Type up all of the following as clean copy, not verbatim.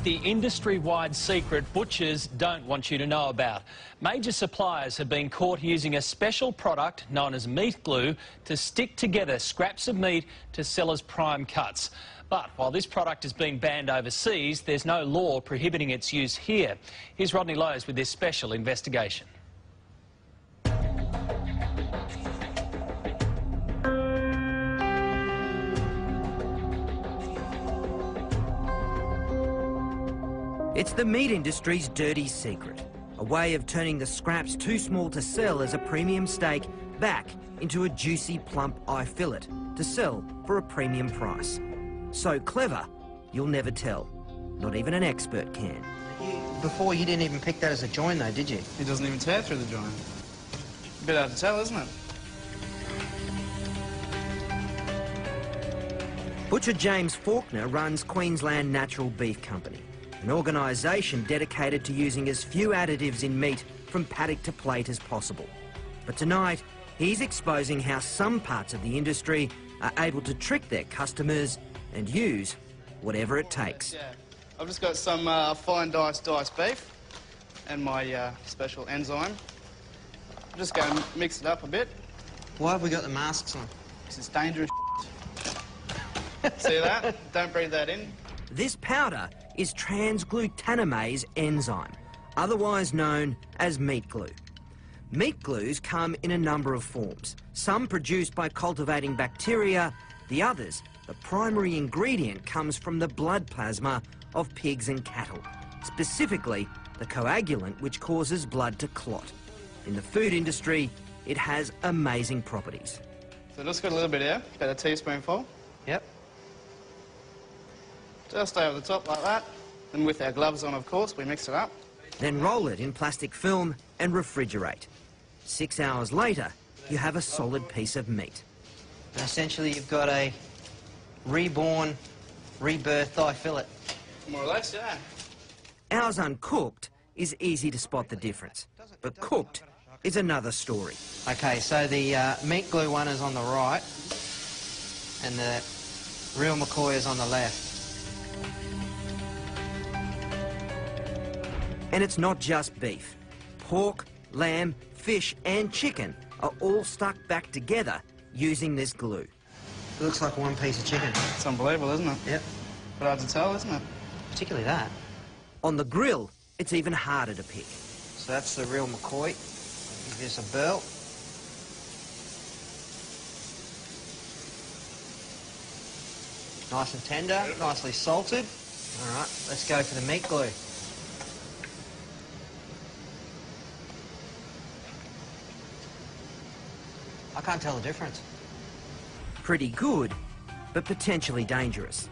the industry-wide secret butchers don't want you to know about. Major suppliers have been caught using a special product known as meat glue to stick together scraps of meat to sell as prime cuts. But while this product has been banned overseas, there's no law prohibiting its use here. Here's Rodney Lowe's with this special investigation. It's the meat industry's dirty secret, a way of turning the scraps too small to sell as a premium steak back into a juicy, plump eye fillet to sell for a premium price. So clever, you'll never tell. Not even an expert can. Before, you didn't even pick that as a join, though, did you? It doesn't even tear through the joint. A bit hard to tell, isn't it? Butcher James Faulkner runs Queensland Natural Beef Company, an organisation dedicated to using as few additives in meat from paddock to plate as possible. But tonight, he's exposing how some parts of the industry are able to trick their customers and use whatever it takes. Yeah. I've just got some fine diced beef and my special enzyme. I'm just going to mix it up a bit. Why have we got the masks on? This is dangerous. See that? Don't breathe that in. This powder is transglutaminase enzyme, otherwise known as meat glue. Meat glues come in a number of forms, some produced by cultivating bacteria, the others, the primary ingredient comes from the blood plasma of pigs and cattle, specifically the coagulant which causes blood to clot. In the food industry, it has amazing properties. So just got a little bit here, about a teaspoonful. Yep. Just over the top like that. And with our gloves on, of course, we mix it up. Then roll it in plastic film and refrigerate. 6 hours later, you have a solid piece of meat. And essentially, you've got a reborn, rebirthed thigh fillet. More or less, yeah. Ours uncooked is easy to spot the difference, but cooked is another story. OK, so the meat glue one is on the right, and the real McCoy is on the left. And it's not just beef. Pork, lamb, fish and chicken are all stuck back together using this glue. It looks like one piece of chicken. It's unbelievable, isn't it? Yep. But hard to tell, isn't it? Particularly that. On the grill, it's even harder to pick. So that's the real McCoy. Give this a burl. Nice and tender, nicely salted. All right, let's go for the meat glue. I can't tell the difference. Pretty good, but potentially dangerous.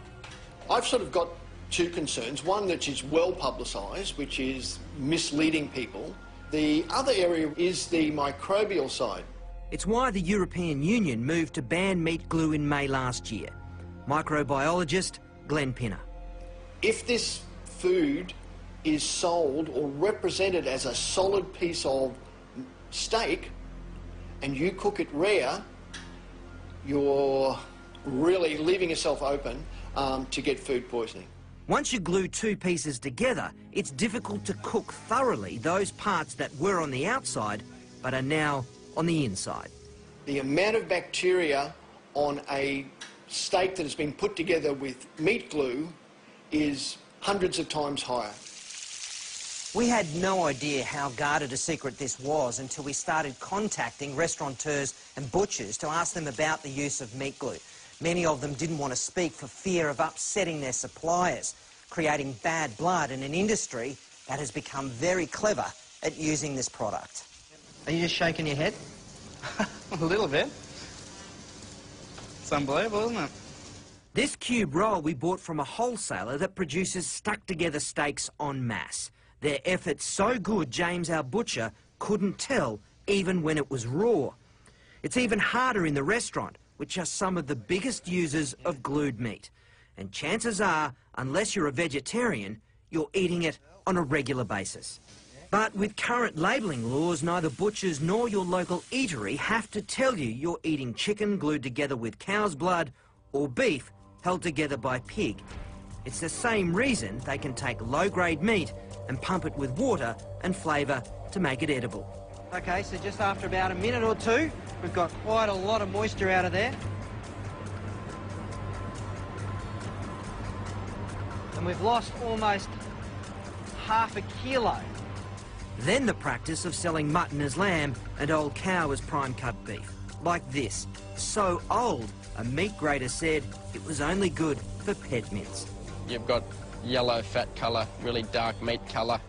I've sort of got two concerns. One that is well publicised, which is misleading people. The other area is the microbial side. It's why the European Union moved to ban meat glue in May last year. Microbiologist Glenn Pinner. If this food is sold or represented as a solid piece of steak and you cook it rare, you're really leaving yourself open to get food poisoning. Once you glue two pieces together, it's difficult to cook thoroughly those parts that were on the outside but are now on the inside. The amount of bacteria on a steak that has been put together with meat glue is hundreds of times higher. We had no idea how guarded a secret this was until we started contacting restaurateurs and butchers to ask them about the use of meat glue. Many of them didn't want to speak for fear of upsetting their suppliers, creating bad blood in an industry that has become very clever at using this product. Are you just shaking your head? A little bit. It's unbelievable, isn't it? This cube roll we bought from a wholesaler that produces stuck-together steaks en masse. Their effort's so good, James, our butcher, couldn't tell even when it was raw. It's even harder in the restaurant, which are some of the biggest users of glued meat. And chances are, unless you're a vegetarian, you're eating it on a regular basis. But with current labelling laws, neither butchers nor your local eatery have to tell you you're eating chicken glued together with cow's blood or beef held together by pig. It's the same reason they can take low-grade meat and pump it with water and flavour to make it edible. OK, so just after about a minute or two, we've got quite a lot of moisture out of there. And we've lost almost half a kilo. Then the practice of selling mutton as lamb and old cow as prime cut beef. Like this. So old, a meat grader said it was only good for pet mince. You've got yellow fat colour, really dark meat colour.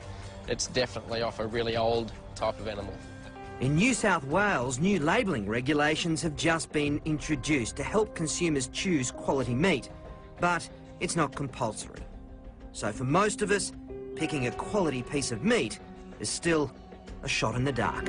It's definitely off a really old type of animal. In New South Wales, new labelling regulations have just been introduced to help consumers choose quality meat, but it's not compulsory. So for most of us, picking a quality piece of meat is still a shot in the dark.